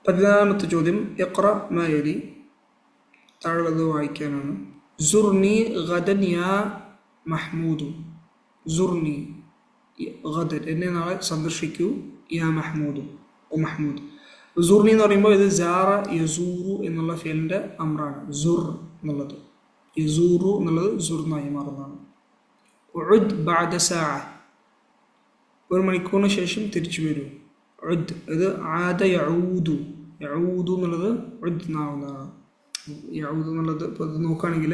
14ാമത്തെ ചോദ്യം ഇഖ്റ മാ യലി, താഴെയുള്ളത് വായിക്കാനാണ്. സുർനി ഗദൻ യാ മഹ്മൂദു. സുർനി ഗദൻ, എന്നെ നാളെ സന്ദർശിക്കൂ. യാ മഹ്മൂദു, ഓ മഹ്മൂദ്. സുർനി എന്ന് പറയുമ്പോൾ ഇത് ജാറ യസൂറു എന്നുള്ള ഫിയലിൻ്റെ അമ്രാണ്. സുർ എന്നുള്ളത് യസൂറു എന്നുള്ളത് സുർനായി മാറുന്നതാണ്. ഉദ് ബഅദ സാഅ, ഒരു മണിക്കൂറിന് ശേഷം തിരിച്ചു വരൂ. ഉദ്, ഇത് ആദ യഊദു. യഊദു എന്നുള്ളത് ഉദ് എന്നാവുന്നതാണ്. യഊദു എന്നുള്ളത് ഇപ്പോൾ ഇത് നോക്കുകയാണെങ്കിൽ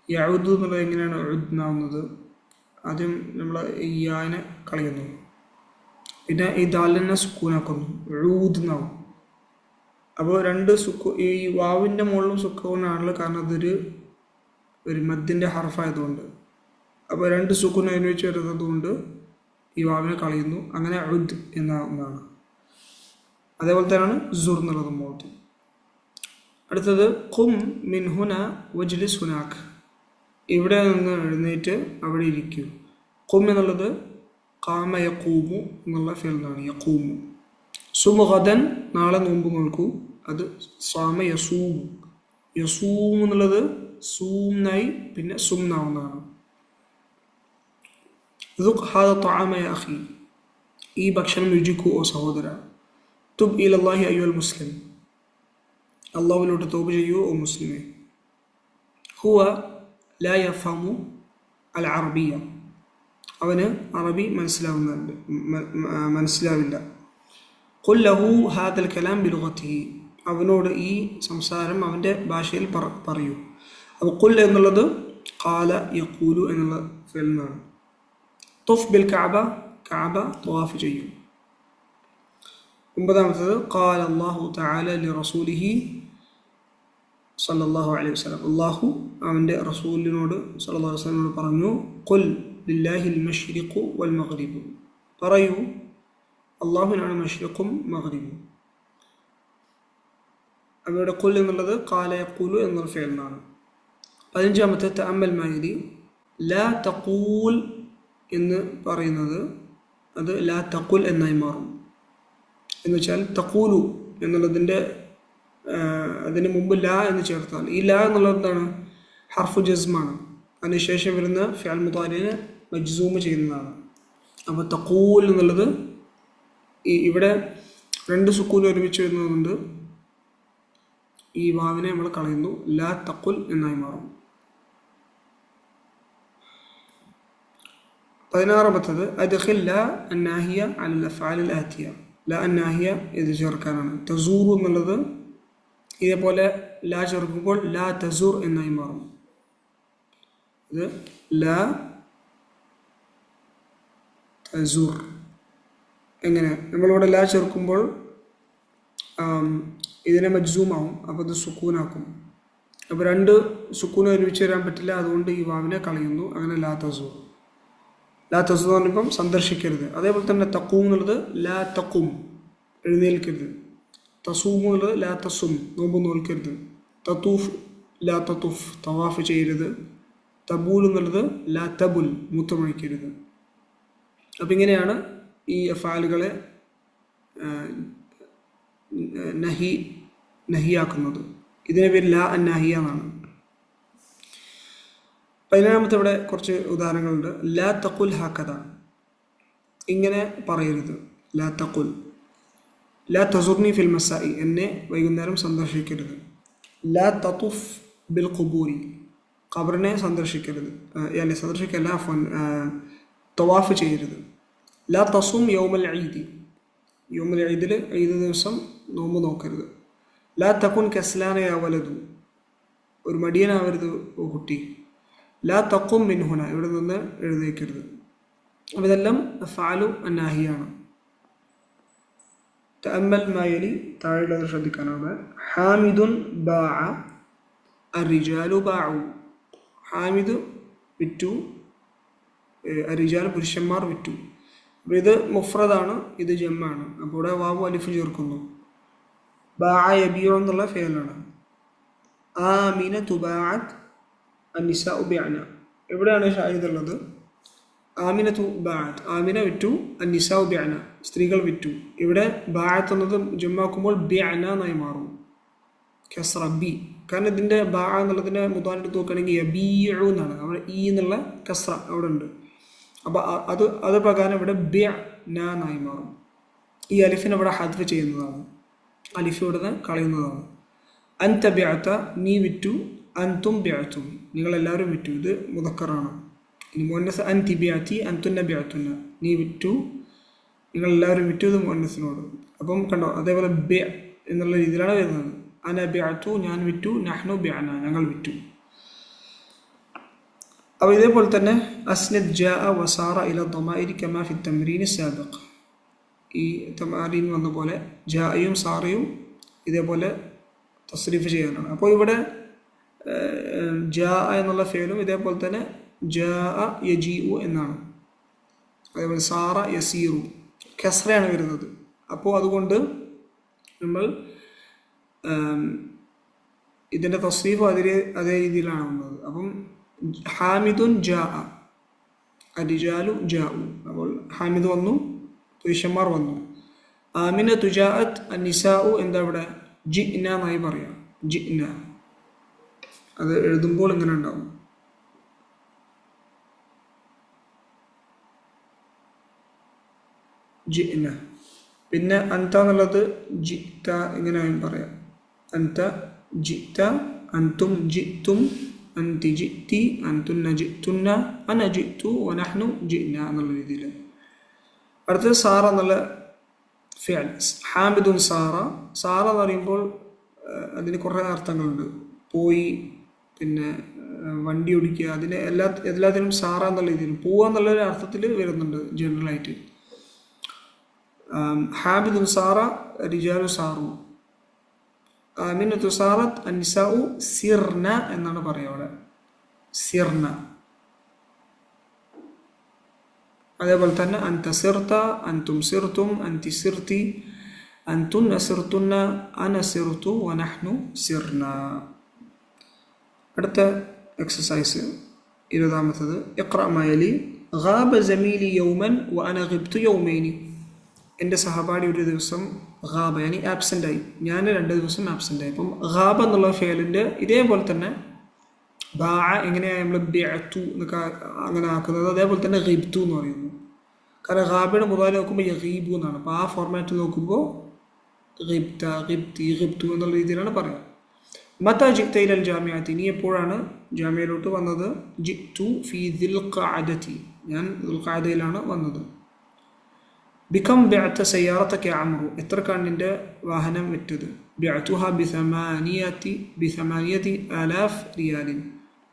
യഊദു എന്നുള്ളത് എങ്ങനെയാണ് ഉദ് എന്നാവുന്നത്? ആദ്യം നമ്മൾ ഈ യാനെ കളയുന്നു, പിന്നെ ഈ ദാലിനെ സുക്കൂനാക്കുന്നു, ഊദ് എന്നാവും. അപ്പോൾ രണ്ട് ഈ വാവിൻ്റെ മുകളിലും സുക്കൂനാണല്ലോ, കാരണം അതൊരു മദ്ദിൻ്റെ ഹർഫായതുകൊണ്ട്. അപ്പോൾ രണ്ട് സുക്കൂൻ ഒരുമിച്ച് വരുന്നത് കൊണ്ട് ഈ വാവിനെ കളയുന്നു, അങ്ങനെ ഉദ് എന്നാണ്. അതേപോലെ തന്നെയാണ് സുർ എന്നുള്ളത് മോത്ത്. അടുത്തത് ഖും മിൻ ഹുന വജ്ലിസ് ഹുനാക്, ഇവിടെ നിന്ന് എഴുന്നേറ്റ് അവിടെ ഇരിക്കൂ. ഖും എന്നുള്ളത് ഖാമ യഖൂമു എന്നുള്ള ഫിഅലാണ്. യഖൂമു. സും ഗദൻ, നാളെ നോമ്പ് നോൽക്കൂ. അത് സാമ യസൂമു. യസൂമു എന്നുള്ളത് സൂംനായി പിന്നെ സും എന്നാവുന്നതാണ്. ദുഖ് ഹാദ തഅമ യാ അഖി, ഈ ഭക്ഷണം രുചിക്കൂ ഓ സഹോദര. തുബ് ഇലല്ലാഹി അയ്യുൽ മുസ്ലിം, അള്ളാഹുവിലോട്ട് തൗബ ചെയ്യൂ ഓ മുസ്ലിമേ. ഹുവ ലാ യഫ്ഹമു അൽ അറബിയ, അവന് അറബി മനസ്സിലാവില്ല. ഖുൽ ലഹു ഹാദൽ കലാം ബിലുഗതിഹി, അവനോട് ഈ സംസാരം അവൻ്റെ ഭാഷയിൽ പറയൂ. അപ്പോൾ ഖുൽ എന്നുള്ളത് ഖാല യഖൂലു എന്നുള്ള ഫിഅലാണ്. തുഫ് ബിൽ കഅബ, കഅബ തവാഫ് ചെയ്യും. 9ാമത്തേത് ഖാല അല്ലാഹു തആല ലിറസൂലിഹി സല്ലല്ലാഹു അലൈഹി വസല്ലം, അല്ലാഹു അവൻ്റെ റസൂലിനോട് സല്ലല്ലാഹു അലൈഹി വസല്ലമയോട് പറഞ്ഞു. ഖുൽ ലില്ലാഹിൽ മശ്രിഖു വൽ മഗ്രിബു, പറയൂ അള്ളാഹുവിനാണ് മശ്രിഖും മഗ്രിബും. അവയുടെ ഖുൽ എന്നുള്ളത് ഖാല യഖൂലു എന്നുള്ള ഫിഅലാണ്. 15ാമത്തെ തഅമ്മൽ മാ യലി, ലാ തഖൂൽ എന്ന് പറയുന്നത് അത് ലാ തഖുൽ എന്നായി മാറും. എന്ന് വെച്ചാൽ തഖൂലു എന്നുള്ളതിൻ്റെ അതിന് മുമ്പ് ലാ എന്ന് ചേർത്താൽ, ഈ ലാ എന്നുള്ളത് എന്താണ്? ഹർഫു ജസ്മാണ്. അതിനുശേഷം വരുന്ന ഫിഅൽ മുതാരിനെ മജ്സൂമ് ചെയ്യുന്നതാണ്. അപ്പോൾ തഖൂൽ എന്നുള്ളത് ഇവിടെ രണ്ട് സുക്കൂൻ ഒരുമിച്ച് വരുന്നതുകൊണ്ട് ഈ വാവിനെ നമ്മൾ കളയുന്നു, ലാ തഖുൽ എന്നായി മാറും. 16ാമത്തേത് അദ്ഖിൽ ലാ അന്നാഹിയ അലൽ അഫ്ആൽ അൽ ആതിയ, ലാ അന്നാഹിയ ഇത് ചേർക്കാനാണ്. തസൂറു എന്നുള്ളത് ഇതേപോലെ ലാ ചേർക്കുമ്പോൾ ലാ തസൂർ എന്നായി മാറും. ഇത് ലാ തസൂർ. എങ്ങനെ? നമ്മളിവിടെ ലാ ചേർക്കുമ്പോൾ ഇതിനെ മജ്സൂമാവും, അപ്പോൾ ഇത് സുക്കൂനാക്കും. അപ്പോൾ രണ്ട് സുക്കൂന് ഒരുമിച്ച് വരാൻ പറ്റില്ല, അതുകൊണ്ട് ഈ വാവിനെ കളയുന്നു. അങ്ങനെ ലാ തസൂർ. ലാ തസൂർ എന്ന് പറയുമ്പം സന്ദർശിക്കരുത്. അതേപോലെ തന്നെ തഖൂം എന്നുള്ളത് ലാ തഖും, എഴുന്നേൽക്കരുത്. തസൂമു എന്നുള്ളത് ലാ തസും, നോമ്പ് നോൽക്കരുത്. തത്തൂഫ് ലാ തത്തൂഫ്, തവാഫ് ചെയ്യരുത്. തബൂൽ എന്നുള്ളത് ലാ തബുൽ, മൂത്രമൊഴിക്കരുത്. അപ്പം ഇങ്ങനെയാണ് ഈ അഫ്ആലുകളെ നഹിയാക്കുന്നത്. ഇതിനെ പേര് ലാ അന്നാഹിയ എന്നാണ്. 17ാമത്തെ ഇവിടെ കുറച്ച് ഉദാഹരണങ്ങളുണ്ട്. ലാ തഖുൽ ഹാക്കദ, ഇങ്ങനെ പറയരുത്. ലാ തഖുൽ. ലാ തസുർനി ഫിൽ മസായി, എന്നെ വൈകുന്നേരം സന്ദർശിക്കരുത്. ലാ തതുഫ് ബിൽ ഖുബൂരി, ഖബറിനെ സന്ദർശിക്കരുത്. സന്ദർശിക്കല്ല, തവാഫ് ചെയ്യരുത്. ലാ തസും യൗമൽ ഈദി, യൗമൽ ഈദിൽ ഈദ് ദിവസം നോമ്പ് നോക്കരുത്. ലാ തകുൻ കസ്ലാന യാ വലദു, ഒരു മടിയനാവരുത് ഓ കുട്ടി. ലാ തഖും മിൻ ഹുന, ഇവിടെ നിന്ന് എഴുന്നേൽക്കരുത്. അപ്പോൾ ഇതെല്ലാം അഫ്ആലു അന്നാഹിയാണ്. തഅമ്മൽ മാ യലി, താഴെയുള്ളത് ശ്രദ്ധിക്കാനാണ്. ഹാമിദുൻ ബാഅ അർരിജാലു ബാഉ, ഹാമിദ് വിറ്റു, അർരിജാൽ പുരുഷന്മാർ വിറ്റു. അപ്പോൾ ഇത് മുഫ്രദാണ്, ഇത് ജമ്മാണ്. അപ്പോൾ ഇവിടെ വാവു അലിഫ് ചേർക്കുന്നു. ബാഅ യബീഉ എന്നുള്ള ഫിഅലാണ്. ആമിനതു ബാഅത് അന്നിസാഉ ബിഅന, എവിടെയാണ് ഷാഹിദുള്ളത്? ആമിനത്തു ബാഅത്ത്, ആമിന വിറ്റു, അന്നിസാഉ ബിഅന, സ്ത്രീകൾ വിറ്റു. ഇവിടെ ബാഅത്ത് എന്നത് ജമ്മാക്കുമ്പോൾ ബിഅന എന്നായി മാറും, കസ്റ ബി. കാരണം ഇതിൻ്റെ ബാ എന്നുള്ളതിൻ്റെ മുതാൻ എടുത്ത് നോക്കുകയാണെങ്കിൽ യബീഉ എന്നാണ്, അവിടെ ഈ എന്നുള്ള കസ്റ അവിടെ ഉണ്ട്. അപ്പോൾ അത് പ്രകാരം ഇവിടെ ബിഅന എന്നായി മാറും. ഈ അലിഫിനെ ഇവിടെ ഹദ്ഫ് ചെയ്യുന്നതാണ്, അലിഫ് ഇവിടെ കളയുന്നതാണ്. അൻത ബിഅത, നീ വിറ്റു, അൻതും ബിഅതും, നിങ്ങളെല്ലാവരും വിറ്റു. ഇത് മുദക്കറാണ്. ഇനി മുഅന്നസ് അൻതി ബിഅതി അൻതുന്ന ബിഅതുന്ന, നീ വിറ്റു, നിങ്ങളെല്ലാവരും വിറ്റു. ഇത് മുഅന്നസിനോട്. അപ്പം കണ്ടോ, അതേപോലെ ബിഅ എന്നുള്ള രീതിയിലാണ് വരുന്നത്. അന ബിഅതു, ഞാൻ വിറ്റു, നഹ്നു ബിഅന, ഞങ്ങൾ വിറ്റു. അപ്പോൾ ഇതേപോലെ തന്നെ അസ്നദ് ജാഅ വസാറ ഇല ദമാഇരി കമാ ഫി തംരീൻ സാബിഖ്, ഈ തമാരീൻ വന്ന പോലെ ജാഅയും സാറയും ഇതേപോലെ തസ്രീഫ് ചെയ്യാനാണ്. അപ്പോൾ ഇവിടെ ജാഅ എന്നുള്ള ഫേലും ഇതേപോലെ തന്നെ ജാഅ യജീഉ എന്നാണ്. അതേപോലെ സാറ യസീറു, കസ്റയാണ് വരുന്നത്. അപ്പോൾ അതുകൊണ്ട് നമ്മൾ ഇതിൻ്റെ തസ്രീഫ് അതേ രീതിയിലാണ് വന്നത്. അപ്പം ഹാമിദുൻ ജാഅ, അരിജാലു ജാഉ, അപ്പോൾ ഹാമിദ് വന്നു, പുരുഷന്മാർ വന്നു. ആമിനത്തു ജാഅത്ത്, അന്നിസാഉ എന്താ ഇവിടെ ജിഅ്ന എന്നായി പറയാം, ജിഅ്ന. അത് എഴുതുമ്പോൾ ഇങ്ങനെ ഉണ്ടാവും. ജിഅ്ന. പിന്നെ അൻത എന്നുള്ളത് ജിഅ്ത ഇങ്ങനെയും പറയാം. അൻത ജിഅ്ത, അൻതും ജിഅ്തും, അൻതി ജിഅ്തി, അൻതുന്ന ജിഅ്തുന്ന, അന ജിഅ്തു വനഹ്നു ജിഅ്ന എന്നുള്ള രീതിയിൽ. അടുത്തത് സാറ എന്നുള്ള ഫിഅൽ, ഹാമിദുൻ സാറ. സാറ എന്ന് പറയുമ്പോൾ അതിന് കുറേ അർത്ഥങ്ങളുണ്ട്. പോയി, പിന്നെ വണ്ടി ഓടിക്കുക, അതിന് എല്ലാത്തിനും സാറ എന്നുള്ള രീതിയിൽ പോവുക എന്നുള്ളൊരു അർത്ഥത്തിൽ വരുന്നുണ്ട് ജനറലായിട്ട്. ഹാമിദുൻ സാറ, റിജാലു സാറു. ആമിനത്തു സാറത്ത്, അന്നിസാഉ സിർന എന്നാണ് പറയുക അവിടെ, സിർന. അതേപോലെ തന്നെ അൻത സിർത, അൻതും സിർത്തും, അൻതി സിർത്തി, അൻതുന്ന സിർത്തുന്ന, അന സിർത്തു വനഹ്നു സിർന. അടുത്ത എക്സസൈസ് 20ാമത്തത്. ഇഖ്റ മാ യലി. ഗാബ സമീലി യൗമൻ വഅന ഗിബ്തു യൗമൈനി, എൻ്റെ സഹപാഠി ഒരു ദിവസം ഗാബ യാനി ആബ്സെൻ്റ് ആയി, ഞാൻ 2 ദിവസം ആബ്സെൻ്റ് ആയി. അപ്പം ഗാബ എന്നുള്ള ഫേലിൻ്റെ ഇതേപോലെ തന്നെ ബാ എങ്ങനെയാണ് നമ്മൾ ബിഅതു എന്നൊക്കെ അങ്ങനെ ആക്കുന്നത്, അതേപോലെ തന്നെ ഗിബ്തു എന്ന് പറയുന്നു. കാരണം ഗാബയുടെ മുതാൽ നോക്കുമ്പോൾ യഗീബു എന്നാണ്. അപ്പോൾ ആ ഫോർമാറ്റിൽ നോക്കുമ്പോൾ ഗിബ്ത, ഗിബ്തി, ഗിബ്തു എന്നുള്ള രീതിയിലാണ് പറയുക. മത ജിഅ്ത ഇലൽ ജാമിഅത്തി, നീ എപ്പോഴാണ് ജാമിയയിലോട്ട് വന്നത്? ജിഅ്തു ഫീ ദിൽഖഅദതി, ഞാൻ ദിൽഖഅദയിലാണ് വന്നത്. ബികം ബിഅത സയ്യാറതക അംറു, എത്രക്കാണ് നിൻ്റെ വാഹനം വിറ്റത്? ബിഅതുഹ ബിസമാനിയതി ആലാഫ് റിയാലിൻ,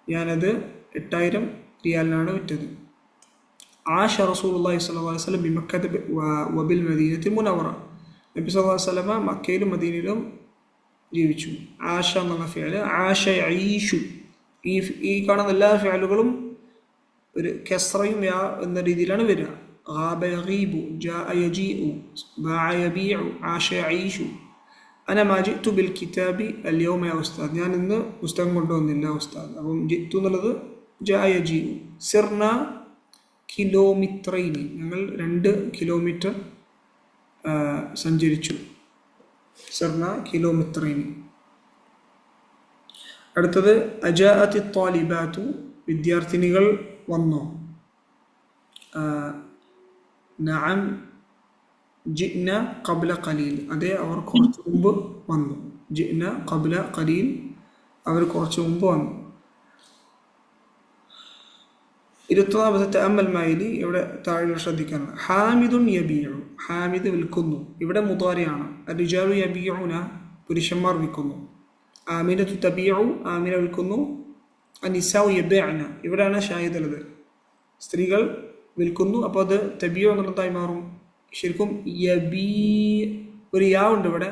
ഞാനത് 8000 റിയാലിനാണ് വിറ്റത്. ആഷ റസൂലുള്ളാഹി സ്വല്ലല്ലാഹു അലൈഹി വസല്ലം ബിമക്കത വബിൽ മദീനത്തിൽ മുനവറ, നബി സല്ലല്ലാഹു അലൈഹി വസല്ലം മക്കയിലും മദീനയിലും ജീവിച്ചു. ആഷ എന്നുള്ള ഫിഅല്, ആഷ യഈഷു, ഈ കാണുന്ന എല്ലാ ഫിഅലുകളും ഒരു കസ്റയും യാ എന്ന രീതിയിലാണ് വരിക. ഗാബ യഗീബു, ജാഅ യജീഉ, ബാഅ യബീഉ, ആഷ യഈഷു. അന മാ ജിഅ്തു ബിൽ കിതാബി അൽ യൗമ യാ ഉസ്താദ്, ഞാൻ ഇന്ന് പുസ്തകം കൊണ്ടുവന്നില്ല ഉസ്താദ്. അപ്പം ജിഅ്തു എന്നുള്ളത് ജാഅ യജീഉ. സിർന കിലോമീറ്ററൈനി, ഞങ്ങൾ 2 കിലോമീറ്റർ സഞ്ചരിച്ചു. സിർന കിലോമീറ്ററൈനി. അടുത്തത് അജാഅത്തി ത്വാലിബാതു, വിദ്യാർത്ഥിനികൾ വന്നോ? നഅം ജിഅ്ന ഖബ്ല ഖലീൽ, അതെ അവർ കുറച്ച് മുമ്പ് വന്നു. ജിഅ്ന ഖബ്ല ഖലീൽ, അവർ കുറച്ച് മുമ്പ് വന്നു. 21ാമത്തെ തഅമ്മൽ മാ യലി, ഇവിടെ താഴെ ശ്രദ്ധിക്കാനാണ്. ഹാമിദുൻ യബീഉ, ഹാമിദ് വിൽക്കുന്നു. ഇവിടെ മുദാരിയാണ്. അർരിജാലു യബീഉന, പുരുഷന്മാർ വിൽക്കുന്നു. ആമിനത്തു തബീഉ, ആമിന വിൽക്കുന്നു. അന്നിസാഉ യബീഅന, ഇവിടെയാണ് ഷാഹിദ് ഉള്ളത്, സ്ത്രീകൾ വിൽക്കുന്നു. അപ്പോൾ അത് തബീഉ എന്നുള്ളതായി മാറും. ശരിക്കും യബീ, ഒരു യാ ഉണ്ട് ഇവിടെ,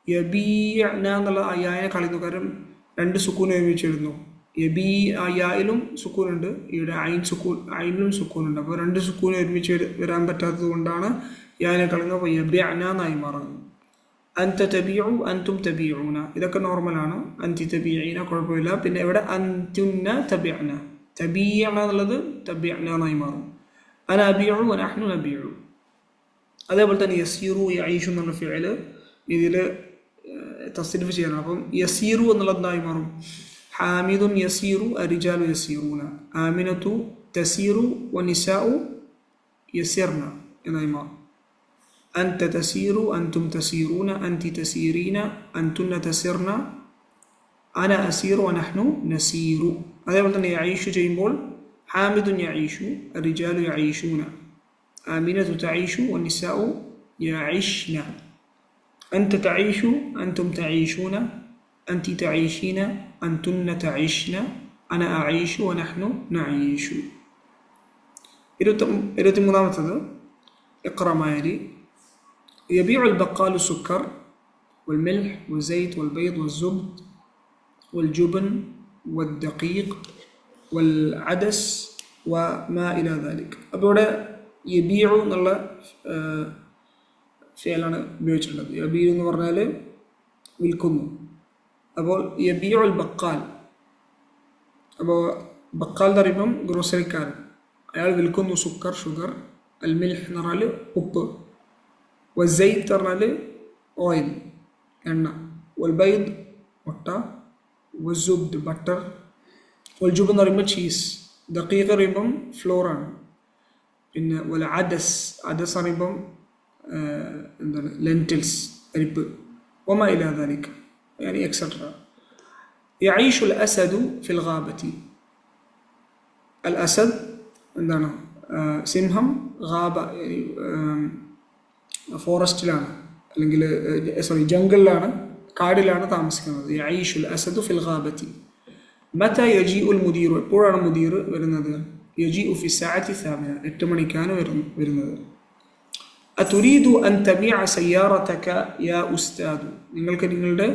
യബീഅന എന്നുള്ള ആ യാനെ കളയുന്നു. കാരണം 2 സുക്കൂൻ ഒരുമിച്ചിടുന്നു. യബീ, ആ യായിലും സുക്കൂനുണ്ട്, ഇവിടെ ഐനിലും സുക്കൂനുണ്ട്. അപ്പോൾ 2 സുക്കൂൻ ഒരുമിച്ച് വരാൻ പറ്റാത്തത് കൊണ്ടാണ് യാനെ കളയുന്നത്. അപ്പോൾ യബീഅന എന്നായി മാറുന്നു. അൻത തബീഉ, അൻതും തബീഉന, ഇതൊക്കെ നോർമലാണ്. അൻതി തബീഇന കുഴപ്പമില്ല. പിന്നെ ഇവിടെ അൻതുന്ന തബീഅന, തബിയ എന്നുള്ളത് തബിഅന എന്നായി മാറും. അന അബിഉ വനഹ്നു നബിഉ. അതേപോലെ തന്നെ യസീറു യഈഷു എന്നുള്ള ഫിഅല് ഇതിൽ തസ്രീഫ് ചെയ്യണം. അപ്പം യസീറു എന്നുള്ളത് എന്തായി മാറും? ഹാമിദുൻ യസീറു അരിജാലു യസീറൂന, ആമിനത്തു തസീറു വനിസാഉ യസിർന എന്നായി മാറും. അൻത തസീറു അൻതും തസീറൂന അൻതി തസീറീന അൻതുന്ന തസിർന അന അസീറു വനഹ്നു നസീറു. അതേപോലെ തന്നെ യഈഷു ചെയ്യുമ്പോൾ ഹാമിദുൻ യഈഷു അരിജാലു യഈഷൂന, ആമിനത്തു തഈഷു വനിസാഉ യഈഷ്ന, أنت تعيش أنتم تعيشون أنت تعيشين أنتن تعيشن أنا أعيش ونحن نعيش. 23 اقرأ معي. يبيع البقال السكر والملح والزيت والبيض والزبد والجبن والدقيق والعدس وما إلى ذلك. أبدا يبيع എന്നുള്ള ഫിഅലാണ് ഉപയോഗിച്ചിട്ടുള്ളത്. യബീഉ എന്ന് പറഞ്ഞാൽ വിൽക്കുന്നു. അപ്പോൾ യബീഉൽ ബക്കാൽ, അപ്പോൾ ബക്കാൽ എന്ന് പറയുമ്പം ഗ്രോസറിക്കാരൻ, അയാൾ വിൽക്കുന്നു സുക്കർ ഷുഗർ, അൽ മിൽഹ് എന്ന് പറഞ്ഞാൽ ഉപ്പ്, വസൈത്ത് പറഞ്ഞാൽ ഓയിൽ എണ്ണ, വൽ ബൈദ് മുട്ട, വസുബ്ദ് ബട്ടർ, വൽജുബ് എന്ന് പറയുമ്പോൾ ചീസ്, ദഖീഖ് പറയുമ്പം ഫ്ലോറാണ്, പിന്നെ വൽ അദസ് അദസ് പറയുമ്പം എന്താണ് ലെൻറ്റിൽസ് അരിപ്പ്, വമാ ഇലാ ദാലിക യാനി എക്സെട്ര. യഈഷുൽ അസദു ഫിൽ ഗാബത്തി. അൽ അസദ് എന്താണ്? സിംഹം. ഗാബ ഫോറസ്റ്റിലാണ്, അല്ലെങ്കിൽ ജംഗിളിലാണ്, കാടിലാണ് താമസിക്കുന്നത്. യഈഷുൽ അസദു ഫിൽ ഗാബത്തി. മത യജീഉൽ മുദീറു, എപ്പോഴാണ് മുദീർ വരുന്നത്? യജീഉ ഫി സഅത്തി സാമിന, 8 മണിക്കാണ് വരുന്നത്. അതുരീദു അൻ തബിഅ സയ്യാറതക യാ ഉസ്താദു, നിങ്ങൾക്ക് നിങ്ങളുടെ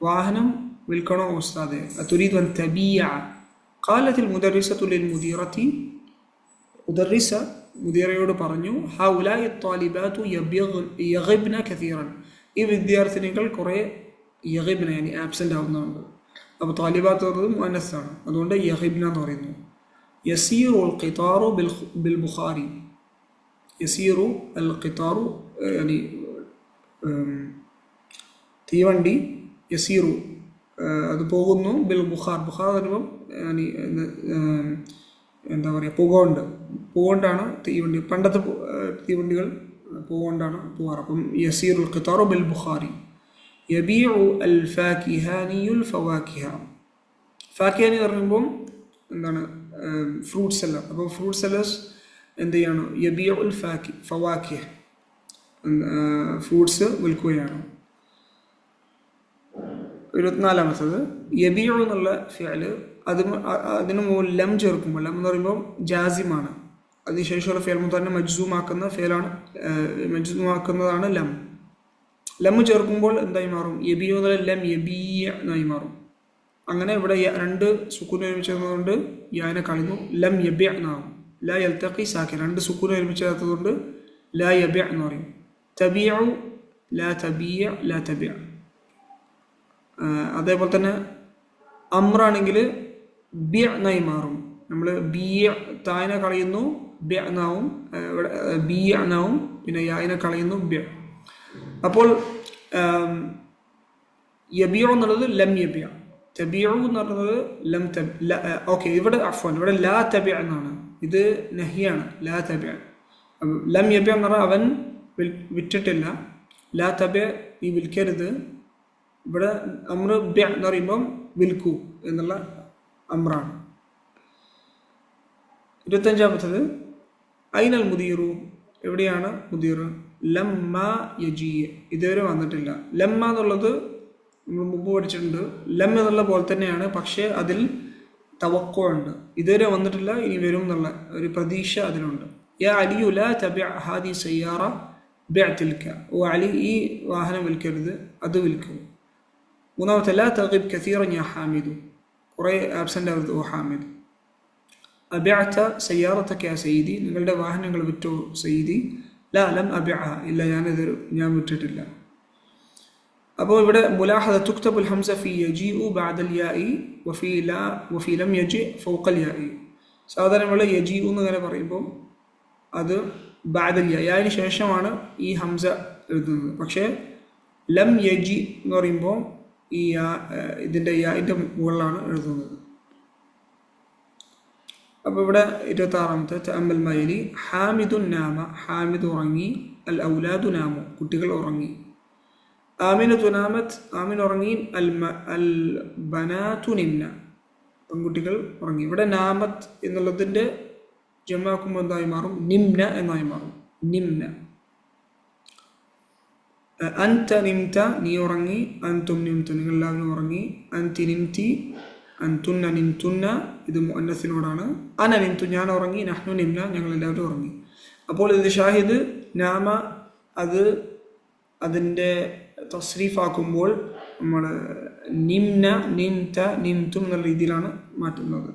വാഹനം വിൽക്കണോ ഉസ്താദെ? അതുരീദു അൻ തബിഅ. ഖാലത്തിൽ മുദർരിസതു ലിൽ മുദീറതി, മുദർരിസ മുദീറയോട് പറഞ്ഞു, ഹൗലായി ത്വാലിബാതു യഗ്ബ്ന കസീറൻ, ഈ വിദ്യാർത്ഥിനികൾ കുറേ യഗ്ബ്ന യാനി ആബ്സെൻ്റ് ആവുന്നുണ്ട്. അപ്പോൾ ത്വാലിബാത്ത് പറയുന്നത് മുഅന്നസാണ്, അതുകൊണ്ട് യഗ്ബ്ന എന്ന് പറയുന്നു. യസീറുൽ ഖിതാറു ബിൽ ബുഖാരി. യസീറു അൽ ഖിതാറു യാനി തീവണ്ടി, യസീറു അത് പോകുന്നു, ബിൽ ബുഖാർ, ബുഖാർ പറയുമ്പം യാനി എന്താ പറയുക, പുകകൊണ്ടാണ് തീവണ്ടി, പണ്ടത്തെ തീവണ്ടികൾ പുകകൊണ്ടാണ് പോകാറ്. അപ്പം യസീറുൽ ഖിതാറു ബിൽ ബുഖാരി. യബീഉ അൽ ഫാക്കിഹാനിയുൽ ഫവാക്കിഹ. ഫാക്കിഹാനി പറയുമ്പം എന്താണ്? Fruit seller. അപ്പോൾ ഫ്രൂട്ട് സെല്ലേഴ്സ് എന്ത് ചെയ്യാണ്? യബീഉൽ ഫവാക്കിഹ, ഫ്രൂട്ട്സ് വിൽക്കുകയാണ്. 24 യബീഉ എന്നുള്ള ഫിഅല്, അതിന് മുകളിൽ ലം ചേർക്കുമ്പോൾ, ലം എന്ന് പറയുമ്പോൾ ജാസിമാണ്, അതിനുശേഷമുള്ള ഫിഅൽ മുതന്നെ മജ്സൂമാക്കുന്ന ഫിഅലാണ്, മജ്സൂമാക്കുന്നതാണ് ലം. ലം ചേർക്കുമ്പോൾ എന്തായി മാറും? യബീഉ എന്നുള്ള ലം യബീഅ എന്നായി മാറും. അങ്ങനെ ഇവിടെ 2 സുക്കൂൻ ഒരുമിച്ചതുകൊണ്ട് യാനെ കളയുന്നു, ലം യബിഅ എന്നാവും. ലാ യൽതഖി സാക്കിൻ, 2 സുക്കൂൻ ഒരുമിച്ചതുകൊണ്ട് ലാ യബിഅ എന്ന് പറയും. തബിഉ ലാ തബിഅ ലാ തബിഅ. അതേപോലെ തന്നെ അമ്രാണെങ്കിൽ ബിഅ എന്നായി മാറും. നമ്മൾ ബിഅ തായിനെ കളയുന്നു, ബിഅ എന്നാവും, ഇവിടെ ബിഅ എന്നാവും, പിന്നെ യായിനെ കളയുന്നു, ബിഅ. അപ്പോൾ യബിഉ എന്നുള്ളത് ലം യബിഅ, തബിഉ എന്ന് പറയുന്നത് ലം ഓക്കെ, ഇവിടെ അഫ്വാൻ, ഇവിടെ ലാ തബിഅ എന്നാണ്, ഇത് നഹിയാണ്. ലാ തബിഅ, ലം യബിഅ എന്ന് പറഞ്ഞാൽ അവൻ വിറ്റിട്ടില്ല, ലാ തബിഅ നീ വിൽക്കരുത്. ഇവിടെ അമ്ര ബിഅ എന്ന് പറയുമ്പം വിൽക്കൂ എന്നുള്ള അമ്രാണ്. 25 ഐനൽ മുദീറു, എവിടെയാണ് മുദീർ? ലമ്മ യജീ, ഇതുവരെ വന്നിട്ടില്ല. ലമ്മ എന്നുള്ളത് നമ്മൾ മുമ്പ് പഠിച്ചിട്ടുണ്ട്, ലം എന്നുള്ള പോലെ തന്നെയാണ്, പക്ഷേ അതിൽ തവക്കുണ്ട്, ഇതുവരെ വന്നിട്ടില്ല, ഇനി വരും എന്നുള്ള ഒരു പ്രതീക്ഷ അതിലുണ്ട്. യാ അലിയു ലാ തബിഅ ഹാദി സയ്യാറ ബിഅ തിൽക, ഓ അലി ഈ വാഹനം വിൽക്കരുത്, അത് വിൽക്കും. 3 ലാ തഗിബ് കസീറൻ യാ ഹാമിദു, കുറേ ആബ്സെൻ്റ് ആവരുത് ഓ ഹാമിദ്. അബിഅത സയ്യാറതക യാ സയ്യിദി, നിങ്ങളുടെ വാഹനങ്ങൾ വിറ്റോ സയ്യിദി. ലാ ലം അബിഅ, ഇല്ല ഞാൻ വിട്ടിട്ടില്ല. അപ്പോൾ ഇവിടെ മുലാഹദ തുക്തബുൽ ഹംസ ഫി യജീഉ ബഅദൽ യാഇ വഫി ലം യജി ഫൗഖൽ യാഇ. സാധാരണ നമ്മൾ യജി എന്ന് ഇങ്ങനെ പറയുമ്പോൾ അത് ബാദൽ യാന് ശേഷമാണ് ഈ ഹംസ എഴുതുന്നത്. പക്ഷേ ലം യജി എന്ന് പറയുമ്പോൾ ഈ ഇതിൻ്റെ യാൻ്റെ മുകളിലാണ് എഴുതുന്നത്. അപ്പോൾ ഇവിടെ 26-ാമത്തെ തഅമ്മൽ മയലി ഹാമിദുൻ നാമ, ഹാമിദ് ഉറങ്ങി, അൽ ഔലാദു നാമു, കുട്ടികൾ ഉറങ്ങി. ആമിനത്തു നാമത്ത്, ആമിൻ ഉറങ്ങി, അൽ ബനാത്തു നിംന, പെൺകുട്ടികൾ ഉറങ്ങി. ഇവിടെ നാമത്ത് എന്നുള്ളതിൻ്റെ ജമാക്കുമ്പോൾ എന്തായി മാറും? നിംന എന്നായി മാറും. നിംന. അൻത നിംത, നീ ഉറങ്ങി. അൻതും നിംതു, നിങ്ങൾ എല്ലാവരും ഉറങ്ങി. അൻതി നിംതി, അൻതുന്ന നിംതുന്ന, ഇത് മുഅന്നസിനോടാണ്. അന നിംതു, ഞാൻ ഉറങ്ങി. നഹ്നു നിംന, ഞങ്ങൾ എല്ലാവരും ഉറങ്ങി. അപ്പോൾ ഇത് ഷാഹിദ് നാമ അത് അതിൻ്റെ തസ്രീഫാക്കുമ്പോൾ നമ്മൾ നിംന, നിംത, നിംതും എന്നുള്ള രീതിയിലാണ് മാറ്റുന്നത്.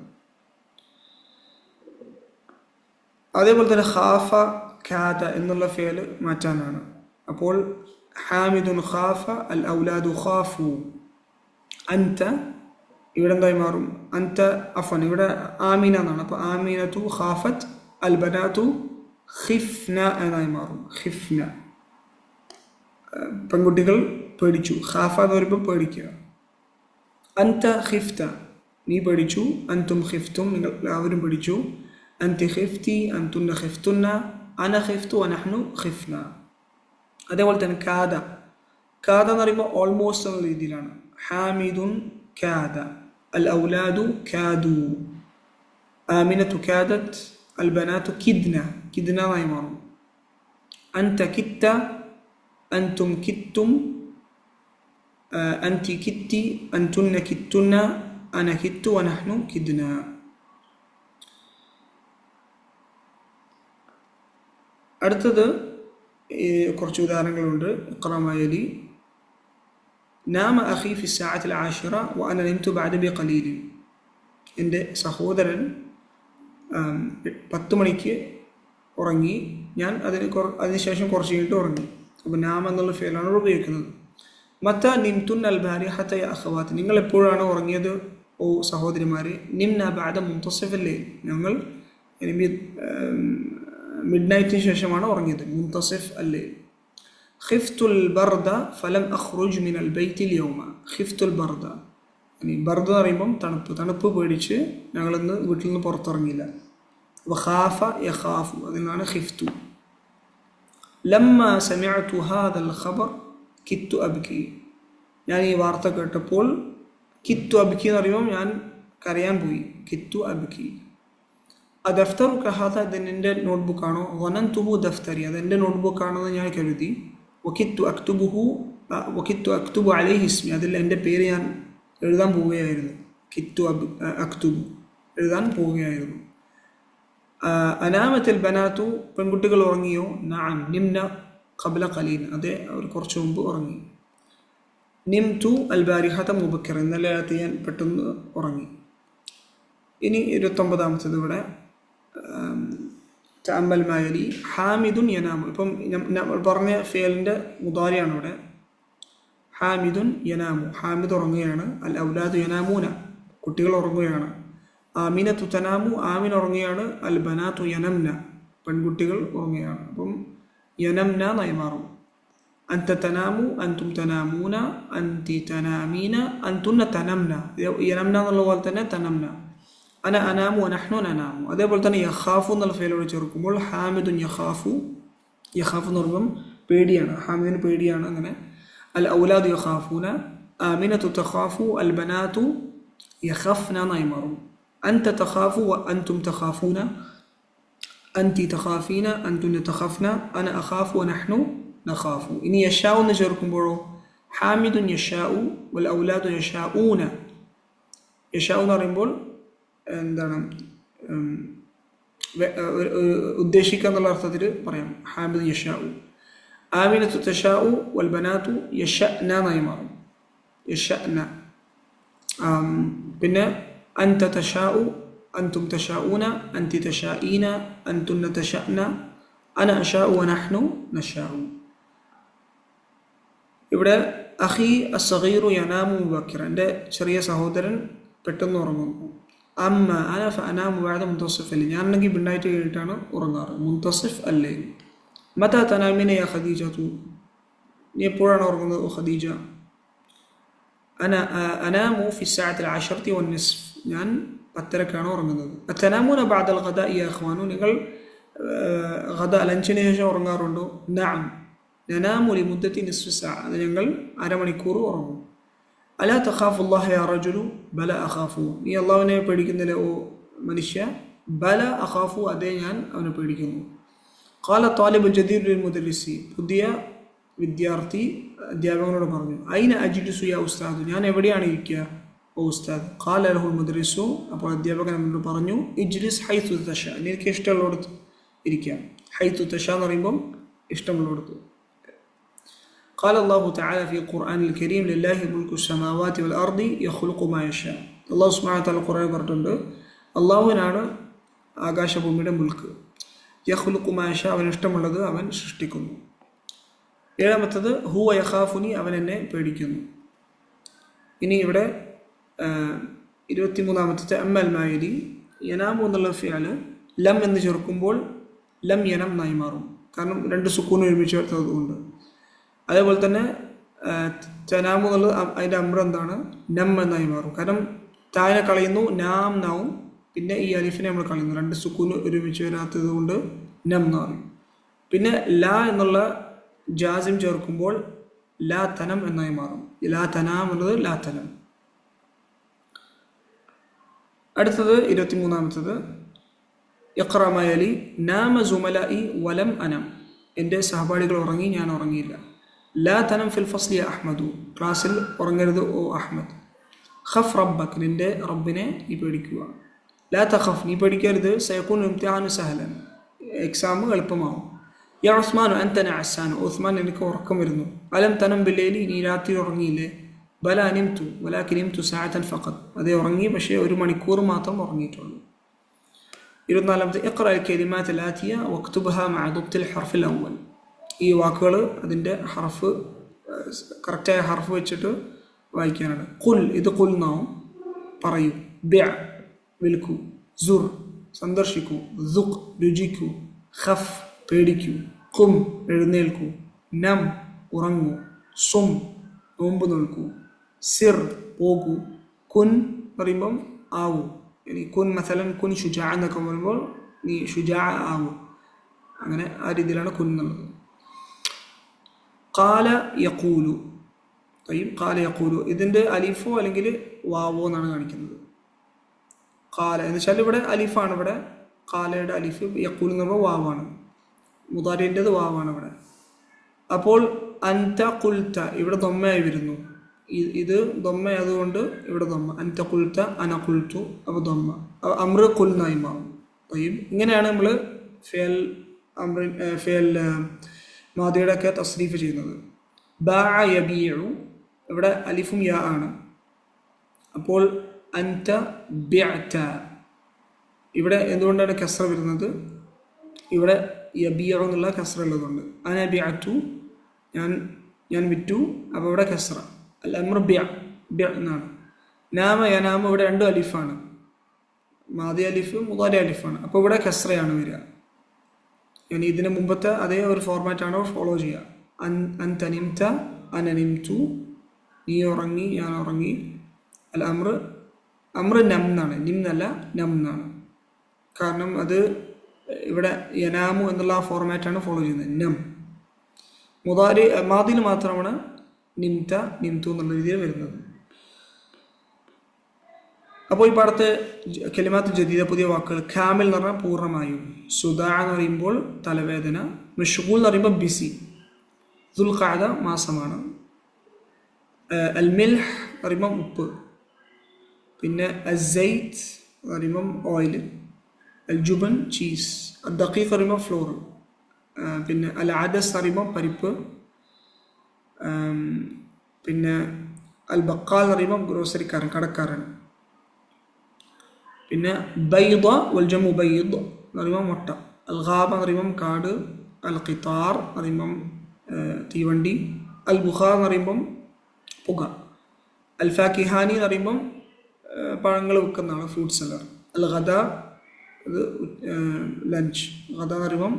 അതേപോലെ തന്നെ ഖാഫ, ഖാദ എന്നുള്ള ഫേല് മാറ്റാനാണ്. അപ്പോൾ ഹാമിദുൻ ഖാഫ, അൽ ഔലാദു ഖാഫു. അൻത ഇവിടെ എന്തായി മാറും? അൻത അഫൻ, ഇവിടെ ആമീന എന്നാണ്. അപ്പോൾ ആമീനത്തു ഖാഫത്ത്, അൽ ബനാത്തു ഖിഫ്ന എന്നായി മാറും. ഖിഫ്ന, പെൺകുട്ടികൾ പേടിച്ചു. ഖാഫ എന്ന് പറയുമ്പോൾ പേടിക്കുക. അൻത ഖിഫ്ത, നീ പേടിച്ചു. അൻതും ഖിഫ്തും, നിങ്ങൾ എല്ലാവരും പേടിച്ചു. അൻതി ഖിഫ്തി, അൻതുന്ന ഖിഫ്തുന്ന, അന ഖിഫ്തു വനഹ്നു ഖിഫ്ന. അതേപോലെ തന്നെ കാദ, കാദ എന്ന് പറയുമ്പോൾ ഓൾമോസ്റ്റ് എന്ന രീതിയിലാണ്. ഹാമിദുൻ കാദ, അൽ ഔലാദു കാദു, ആമിനത്തു കാദത്ത്, അൽ ബനാത്തു കിദ്ന, കിദ്ന എന്നായി മാറും. അൻത കിത്ത, അൻതും കിത്തും, അൻതി കിത്തി, അൻതുന്ന കിത്തുന്ന, അന കിത്തു വനഹ്നു കിദ്ന. അടുത്തത് കുറച്ച് ഉദാഹരണങ്ങളുണ്ട്. ഇഖ്റ മയലി നാമ അഖി ഫി സഅത്തിൽ ആശിറ വ അന നിംതു ബഅദ ബിഖലീൽ. എൻ്റെ സഹോദരൻ 10 മണിക്ക് ഉറങ്ങി, ഞാൻ അതിനുശേഷം കുറച്ച് കഴിഞ്ഞിട്ട് ഉറങ്ങി. അപ്പോൾ നാമ എന്നുള്ള ഫേലാണ് ഉപയോഗിക്കുന്നത്. മത്ത നിംതുൻ അൽ ബാരിഹത യ അഖവാത്ത്, നിങ്ങൾ എപ്പോഴാണ് ഉറങ്ങിയത് ഓ സഹോദരിമാരെ? നിംന ബഅദ മുൻതസിഫിൽ ലൈൽ, ഞങ്ങൾ മിഡ് നൈറ്റിന് ശേഷമാണ് ഉറങ്ങിയത്. മുൻതസിഫ് അല്ലേ. ഖിഫ്തുൽ ബർദ ഫലം അഖ്റുജ് മിനൽ ബൈത്തിൽ യൗമ. ഖിഫ്തുൽ ബർദ, ബർദ എന്ന് പറയുമ്പം തണുപ്പ്, തണുപ്പ് പേടിച്ച് ഞങ്ങളിന്ന് വീട്ടിൽ നിന്ന് പുറത്തിറങ്ങിയില്ല. വഖാഫ യഖാഫു, അതിനാണ് ഖിഫ്തു. ലമ്മ സമിഅതു ഹാദൽ ഖബർ കിത്തു അബ്കി, ഞാൻ ഈ വാർത്ത കേട്ടപ്പോൾ കിത്തു അബ്കി എന്ന് പറയുമ്പോൾ ഞാൻ കരയാൻ പോയി. കിത്തു അബ്കി. ആ ദഫ്തറു കഹാത, ഇതെൻ്റെ നോട്ട്ബുക്കാണോ? വനന്തുഹു ദഫ്തരി, അതെൻ്റെ നോട്ട്ബുക്കാണെന്ന് ഞാൻ കരുതി. വക്കിത്തു അക്തുബുഹു, വക്കിത്തു അക്തുബു അലൈഹി ഇസ്മി, അതിൽ എൻ്റെ പേര് ഞാൻ എഴുതാൻ പോവുകയായിരുന്നു. കിത്തു അക്തുബു, എഴുതാൻ പോവുകയായിരുന്നു. അനാമത്തിൽ ബനാത്തു, പെൺകുട്ടികൾ ഉറങ്ങിയോ? നഅം നിംന ഖബ്ല ഖലീൽ, അതെ അവർ കുറച്ച് മുമ്പ് ഉറങ്ങി. നിംതു അൽ ബാരിഹത മുബക്കർ, ഇന്നലെ രാത്രി ഞാൻ പെട്ടെന്ന് ഉറങ്ങി. ഇനി 29-ാമത്തേത് ഇവിടെ തഅമ്മൽ മായലി ഹാമിദുൻ യനാമു. ഇപ്പം നമ്മൾ പറഞ്ഞ ഫേലിൻ്റെ മുദാരിയാണ് ഇവിടെ. ഹാമിദുൻ യനാമു, ഹാമിദ് ഉറങ്ങുകയാണ്. അൽ ഔലാദു യനാമൂന, കുട്ടികൾ ഉറങ്ങുകയാണ്. ആമിനത്തു തനാമു, ആമിൻ ഉറങ്ങുകയാണ്. അൽ ബനാത്തു യനംന, പെൺകുട്ടികൾ ഉറങ്ങുകയാണ്. അപ്പം യനംന എന്നായി മാറും. അൻത തനാമു, അൻതും തനാമൂന, അൻതി തനാമീന, അൻതുന്ന തനംന. യനംന എന്നുള്ള പോലെ തന്നെ തനംന. അന അനാമു നഹ്നു നനാമു. അതേപോലെ തന്നെ യഖാഫു എന്നുള്ള ഫേലോട് ചേർക്കുമ്പോൾ ഹാമിദുൻ യഖാഫു, യഖാഫു എന്ന് പറയുമ്പം പേടിയാണ്, ഹാമിദിന് പേടിയാണ്. അങ്ങനെ അൽ ഔലാദു യഖാഫൂന, ആമിനത്തു തഖാഫു, അൽ ബനാത്തു യഖഫ്ന എന്നായി മാറും. അൻത തഖാഫു വ അൻതും തഖാഫൂന, അൻതി തഖാഫീന, അൻതുന്ന തഖഫ്ന, അന അഖാഫു വ നഹ്നു നഖാഫു. ഇനി യശാഉ എന്ന് ചേർക്കുമ്പോഴോ ഹാമിദുൻ യശാഉ വൽ ഔലാദു യശാഊന. യശാഉ എന്ന് പറയുമ്പോൾ എന്താണ് ഉദ്ദേശിക്കുക എന്നുള്ള അർത്ഥത്തിൽ പറയാം. ഹാമിദ് യശാഉ. ആമിനത്തു തശാഉ വൽ ബനാത്തു യശഅന എന്നായി മാറും. യശഅന. പിന്നെ അൻത തശാഉ, അൻതും തശാഊന, അൻതി തശാഈന, അൻതുന്ന തശഅന, അന അശാഉ വ നഹ്നു നശാഉ. ഇവിടെ അഖി അസ്സഗീറു യനാമു മുബക്കിറ, എൻ്റെ ചെറിയ സഹോദരൻ പെട്ടെന്ന് ഉറങ്ങുന്നു. അമ്മ അന ഫഅനാമു ബഅദ മുൻതസിഫ് അല്ലൈൽ. ഞാനാണെങ്കിൽ മിഡ്നൈറ്റ് കഴിഞ്ഞിട്ടാണ് ഉറങ്ങാറ്. മുൻതസിഫ് അല്ലൈൽ. മതാ തനാമിന യാ ഖദീജതു, നീ എപ്പോഴാണ് ഉറങ്ങുന്നത് ഓ ഖദീജ? അനാമു ഫി സഅത്തിൽ 10 വന്നിസ്ഫ്, ഞാൻ 10:30ക്കാണ് ഉറങ്ങുന്നത്. അത്തനാമൂന ബഅദൽ ഗദാഇ യാ ഇഖ്വാനു, നിങ്ങൾ ലഞ്ചിന് ശേഷം ഉറങ്ങാറുണ്ടോ? നഅം നനാമു ലിമുദ്ദത്തി നിസ്ഫി സഅ, അത് ഞങ്ങൾ അരമണിക്കൂർ ഉറങ്ങും. അലാ തഖാഫുല്ലാഹ യാ റജുലു, ബല അഖാഫു, നീ അള്ളാഹുവിനെ പേടിക്കുന്നില്ല ഓ മനുഷ്യ? ബല അഖാഫു, അതേ ഞാൻ അവനെ പേടിക്കുന്നു. ഖാല താലിബുൽ ജദീദ് ലിൽ മുദരിസി, പുതിയ വിദ്യാർത്ഥി അധ്യാപകനോട് പറഞ്ഞു, ഐന അജ്ലിസു യാ ഉസ്താദ്, ഞാൻ എവിടെയാണ് ഇരിക്കുക ഓ ഉസ്താദ്? ഖാല ലഹുൽ മുദരിസു, അപ്പോൾ അധ്യാപകൻ അവനോട് പറഞ്ഞു, ഇജ്ലിസ് ഹൈതു തശ, നിനക്ക് ഇഷ്ടമുള്ളിടത്ത് ഇരിക്കാം. ഹൈതു തശ എന്ന് പറയുമ്പം ഇഷ്ടമുള്ളിടത്ത്. قال الله تعالى في القرآن الكريم لله ملك السماوات والأرض يخلق ما يشاء. അള്ളാഹു സുബ്ഹാനഹു വ തആല ഖുർആനിൽ പറഞ്ഞിട്ടുണ്ട്, അള്ളാഹുവിനാണ് ആകാശഭൂമിയുടെ മുൽക്ക്. യഖ്ലുഖു മാ യശാ, അവൻ ഇഷ്ടമുള്ളത് അവൻ സൃഷ്ടിക്കുന്നു. ഏഴാമത്തത് ഹുവ യഖാഫുനി, അവൻ എന്നെ പേടിക്കുന്നു. ഇനി ഇവിടെ 23ാമത്തെ അമ്മൽ മായിരി, യനാമു എന്നുള്ള ഫിഅല് ലം എന്ന് ചേർക്കുമ്പോൾ ലം യനം എന്നായി മാറും. കാരണം 2 സുക്കൂൻ ഒരുമിച്ച് ചേർത്തതുകൊണ്ട്. അതേപോലെ തന്നെ തനാമു എന്നുള്ളത് അതിൻ്റെ അമ്ര എന്താണ്? നം എന്നായി മാറും. കാരണം താനെ കളയുന്നു, നാം നാവും, പിന്നെ ഈ അലിഫിനെ നമ്മൾ കളയുന്നു. 2 സുക്കൂൻ ഒരുമിച്ച് വരാത്തത് കൊണ്ട് നം എന്ന് പറയും. പിന്നെ ലാ എന്നുള്ള ജാസിം ചേർക്കുമ്പോൾ ലാ തനം എന്നായി മാറും. ലാ തനാം എന്നുള്ളത് ലാ തനം. അടുത്തത് 23ാമത്തത് ഇഖ്റ മാ യലി, നാമ സുമലാഇ വലം അനം, എൻ്റെ സഹപാഠികൾ ഉറങ്ങി, ഞാൻ ഉറങ്ങിയില്ല. ലാ തനം ഫിൽ ഫസ്ലി അഹ്മദു, ക്ലാസ്സിൽ ഉറങ്ങരുത് ഓ അഹ്മദ്. ഖഫ് റബ്ബക്, നിന്റെ റബ്ബിനെ നീ പേടിക്കുക. ലാ തഖഫ്, നീ പേടിക്കരുത്. സയകൂൻ ഇംതിഹാനു സഹലൻ, എക്സാം എളുപ്പമാവും. യാ ഉസ്മാനു അൻത നഅസാൻ, ഉസ്മാൻ എനിക്ക് ഉറക്കം വരുന്നു. അലം തനം ബില്ലൈലി, നീ രാത്രി ഉറങ്ങിയില്ലേ? ബല നിംതു വലാകിൻ നിംതു സഅതൻ ഫഖത്, അതേ ഉറങ്ങി, പക്ഷേ 1 മണിക്കൂർ മാത്രം ഉറങ്ങിയിട്ടുള്ളൂ. 24ാമത്തെ ഇഖ്റ അൽ കലിമാത്ത് അൽ ആതിയ വക്തുബ്ഹ മഅ ദബ്തിൽ ഹർഫിൽ അവ്വൽ, ഈ വാക്കുകൾ അതിൻ്റെ ഹർഫ് കറക്റ്റായ ഹർഫ് വെച്ചിട്ട് വായിക്കാനാണ്. ഖുൽ, ഇത് ഖുൽ എന്നാവും, പറയൂ. ബിഅ, വിൽക്കൂ. സുർ, സന്ദർശിക്കൂ. ദുഖ്, രുചിക്കൂ. ഖഫ്, പേടിക്കൂ. ഖും, എഴുന്നേൽക്കൂ. നം, ഉറങ്ങൂ. സും, നോമ്പ് നോൽക്കൂ. സിർ, പോകൂ. കുൻ പറയുമ്പം ആവൂ. ഇനി കുൻ മസലൻ കുൻ ഷുജാ എന്നൊക്കെ പറയുമ്പോൾ നീ ഷുജാ ആവൂ. അങ്ങനെ ആ രീതിയിലാണ് കുൻ എന്നുള്ളത്. ഖാല യഖൂലു, ഖാല യഖൂലു, ഇതിൻ്റെ അലിഫോ അല്ലെങ്കിൽ വാവോ എന്നാണ് കാണിക്കുന്നത്. ഖാല എന്ന് വെച്ചാൽ ഇവിടെ അലിഫാണ്. ഇവിടെ ഖാലയുടെ അലിഫ്, യഖൂൽ എന്ന് പറയുമ്പോൾ വാവാണ്. മുദാരിൻ്റെത് വാവാണ് ഇവിടെ. അപ്പോൾ അൻത ഖുൽത, ഇവിടെ ദൊമ്മയായി വരുന്നു. ഇത് ദൊമ്മ അതുകൊണ്ട് ഇവിടെ ദൊമ്മ. അൻത ഖുൽത അന ഖുൽതു, അപ്പോൾ ദൊമ്മ. അമ്ര ഖുൽ എന്നായി മാറും. ഇങ്ങനെയാണ് നമ്മൾ ഫിയൽ മാദിയുടെ ഒക്കെ തസ്രീഫ് ചെയ്യുന്നത്. ബാഅ യബീഉ, ഇവിടെ അലിഫും യാ ആണ്. അപ്പോൾ അൻത ബിഅത, ഇവിടെ എന്തുകൊണ്ടാണ് കസ്ര വരുന്നത്? ഇവിടെ യബീഉ എന്നുള്ള കസ്ര ഉള്ളതുകൊണ്ട്. അന ബിഅതു, ഞാൻ വിറ്റു, അപ്പോൾ ഇവിടെ കസ്ര. അൽ അമ്ർ ബിഅ എന്നാണ്. നാമ യനാമ, ഇവിടെ 2 അലിഫാണ്. മാദി അലിഫ് മുദാരി അലിഫാണ്. അപ്പോൾ ഇവിടെ കസ്രയാണ് വരിക. ഇനി ഇതിന് മുമ്പത്തെ അതേ ഒരു ഫോർമാറ്റാണ് ഫോളോ ചെയ്യുക. അൻത നിംത അന നിംതു, നീ ഉറങ്ങി, ഞാൻ ഉറങ്ങി. അൽ അമ്ര നം എന്നാണ്, നിം എന്നല്ല നം എന്നാണ്. കാരണം അത് ഇവിടെ യനാമു എന്നുള്ള ആ ഫോർമാറ്റാണ് ഫോളോ ചെയ്യുന്നത്. നം മാദിന് മാത്രമാണ് നിംത നിംതു എന്നുള്ള രീതിയിൽ വരുന്നത്. അപ്പോൾ ഈ പാടത്തെ കലിമാത്ത് ജദീദ, പുതിയ വാക്കുകൾ. കാമിൽ എന്ന് പറഞ്ഞാൽ പൂർണ്ണമായും. സുദാ എന്ന് പറയുമ്പോൾ തലവേദന. മഷ്ഗൂൽ എന്ന് പറയുമ്പോൾ ബിസി. ദുൽഖഅദ മാസമാണ്. അൽ മിൽഹ് എന്ന് പറയുമ്പം ഉപ്പ്. പിന്നെ അസ്സൈത്ത് എന്ന് പറയുമ്പം ഓയിൽ. അൽ ജുബൻ ചീസ്. അൽ ദഖീഖ് എന്ന് പറയുമ്പോൾ ഫ്ലോർ. പിന്നെ അൽ അദസ് എന്ന് പറയുമ്പോൾ പരിപ്പ്. പിന്നെ അൽ ബക്കാൽ എന്ന് പറയുമ്പോൾ ഗ്രോസറിക്കാരൻ, കടക്കാരൻ. പിന്നെ ബൈദ വൽ ജമു ബൈദ് എന്ന് പറയുമ്പോൾ മുട്ട. അൽ ഖാബ എന്ന് പറയുമ്പം കാട്. അൽ ഖിത്താർ എന്ന് പറയുമ്പം തീവണ്ടി. അൽ ബുഖാർ എന്ന് പറയുമ്പം പുക. അൽ ഫാക്കിഹാനി എന്ന് പറയുമ്പം പഴങ്ങൾ വിൽക്കുന്നതാണ് ഫ്രൂട്ട് സെല്ലർ. അൽ ഗദ ഇത് ലഞ്ച്. ഗദ എന്ന് പറയുമ്പം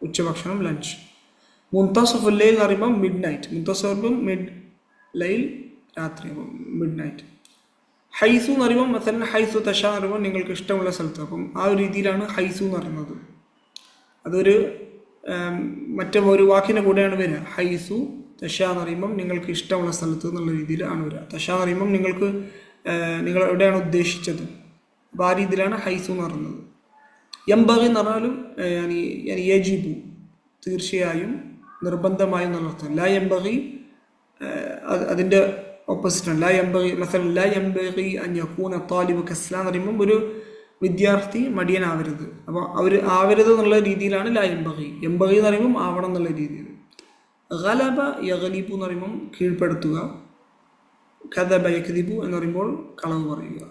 ഉച്ചഭക്ഷണം, ലഞ്ച്. മുൻതസഫുൽ ലൈൽ എന്ന് പറയുമ്പം മിഡ് നൈറ്റ്. മുൻതസഫ് പറയുമ്പം മിഡ് ലൈൽ, രാത്രി, മിഡ് നൈറ്റ്. ഹൈസു എന്ന് പറയുമ്പം മസലൻ ഹൈസു തഷ എന്ന് പറയുമ്പോൾ നിങ്ങൾക്ക് ഇഷ്ടമുള്ള സ്ഥലത്ത്. അപ്പം ആ ഒരു രീതിയിലാണ് ഹൈസു എന്ന് പറയുന്നത്. അതൊരു മറ്റേ ഒരു വാക്കിൻ്റെ കൂടെയാണ് വരിക. ഹൈസു തഷ എന്ന് പറയുമ്പം നിങ്ങൾക്ക് ഇഷ്ടമുള്ള സ്ഥലത്ത് എന്നുള്ള രീതിയിലാണ് വരിക. തഷ എന്ന് പറയുമ്പം നിങ്ങൾ എവിടെയാണ് ഉദ്ദേശിച്ചത്, അപ്പോൾ ആ രീതിയിലാണ് ഹൈസു എന്ന് പറയുന്നത്. യംബഗി എന്ന് പറഞ്ഞാലും യജിബു തീർച്ചയായും, നിർബന്ധമായും എന്നുള്ള അർത്ഥം. ലാ യംബഗി അതിൻ്റെ ഓപ്പോസിറ്റാണ്. ലാ യംബഗി മസലൻ ലാ യംബഗി അൻ യകൂന താലിബു കസ്ലാൻ എന്ന് പറയുമ്പം ഒരു വിദ്യാർത്ഥി മടിയനാവരുത്. അപ്പോൾ അവർ ആവരുത് എന്നുള്ള രീതിയിലാണ് ലാ യംബഗി. യംബഗി എന്ന് പറയുമ്പം ആവണം എന്നുള്ള രീതിയിൽ. ഗലബ യഗ്ലിബു എന്ന് പറയുമ്പം കീഴ്പ്പെടുത്തുക. കദബ യക്ദിബു എന്ന് പറയുമ്പോൾ കളവ് പറയുക.